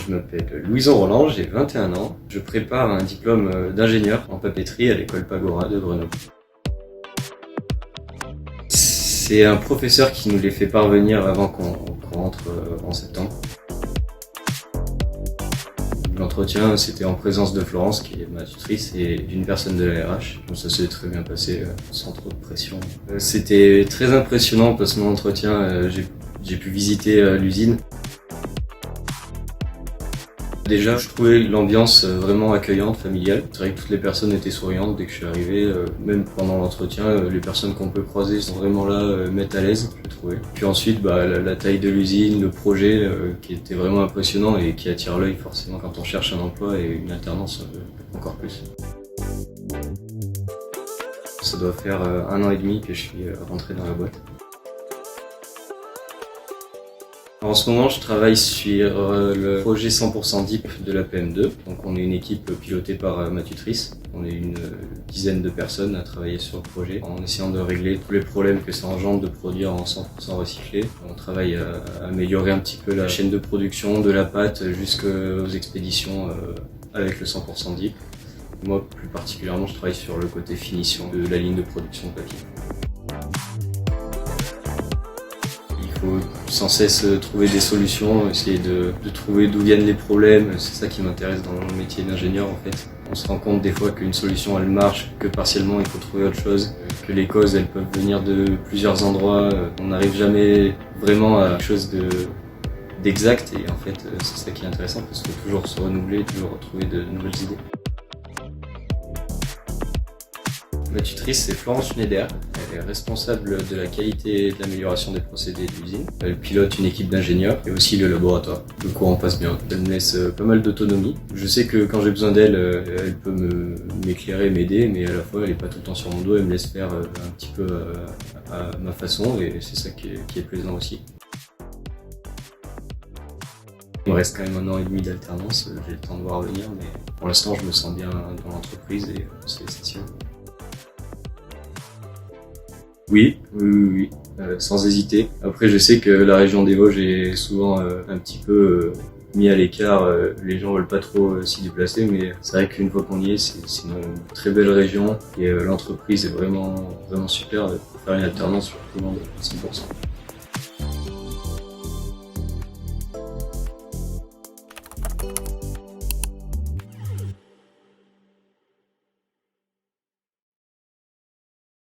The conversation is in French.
Je m'appelle Louison Roland, j'ai 21 ans. Je prépare un diplôme d'ingénieur en papeterie à l'école Pagora de Grenoble. C'est un professeur qui nous les fait parvenir avant qu'on rentre en septembre. L'entretien, c'était en présence de Florence, qui est ma tutrice, et d'une personne de la RH. Donc ça s'est très bien passé, sans trop de pression. C'était très impressionnant parce que mon entretien, j'ai pu visiter l'usine. Déjà, je trouvais l'ambiance vraiment accueillante, familiale. C'est vrai que toutes les personnes étaient souriantes dès que je suis arrivé. Même pendant l'entretien, les personnes qu'on peut croiser sont vraiment là, mettent à l'aise, je trouvais. Puis ensuite, la taille de l'usine, le projet, qui était vraiment impressionnant et qui attire l'œil forcément quand on cherche un emploi et une alternance encore plus. Ça doit faire 1 an et demi que je suis rentré dans la boîte. En ce moment, je travaille sur le projet 100% DIP de la PM2. Donc, on est une équipe pilotée par ma tutrice. On est une dizaine de personnes à travailler sur le projet en essayant de régler tous les problèmes que ça engendre de produire en 100% recyclé. On travaille à améliorer un petit peu la chaîne de production, de la pâte jusqu'aux expéditions avec le 100% DIP. Moi, plus particulièrement, je travaille sur le côté finition de la ligne de production de papier. Il faut sans cesse trouver des solutions, essayer de trouver d'où viennent les problèmes. C'est ça qui m'intéresse dans mon métier d'ingénieur en fait. On se rend compte des fois qu'une solution elle marche, que partiellement il faut trouver autre chose, que les causes elles peuvent venir de plusieurs endroits. On n'arrive jamais vraiment à quelque chose d'exact et en fait c'est ça qui est intéressant parce qu'il faut toujours se renouveler, toujours trouver de nouvelles idées. Ma tutrice, c'est Florence Schneider. Elle est responsable de la qualité et de l'amélioration des procédés de l'usine. Elle pilote une équipe d'ingénieurs et aussi le laboratoire. Le courant passe bien. Elle me laisse pas mal d'autonomie. Je sais que quand j'ai besoin d'elle, elle peut m'éclairer, m'aider, mais à la fois, elle n'est pas tout le temps sur mon dos. Elle me laisse faire un petit peu à ma façon et c'est ça qui est plaisant aussi. Il me reste quand même 1 an et demi d'alternance. J'ai le temps de voir venir, mais pour l'instant, je me sens bien dans l'entreprise et c'est essentiel. Oui, sans hésiter. Après, je sais que la région des Vosges est souvent un petit peu mis à l'écart. Les gens veulent pas trop s'y déplacer, mais c'est vrai qu'une fois qu'on y est, c'est une très belle région et l'entreprise est vraiment super. Pour faire une alternance, je recommande 100%.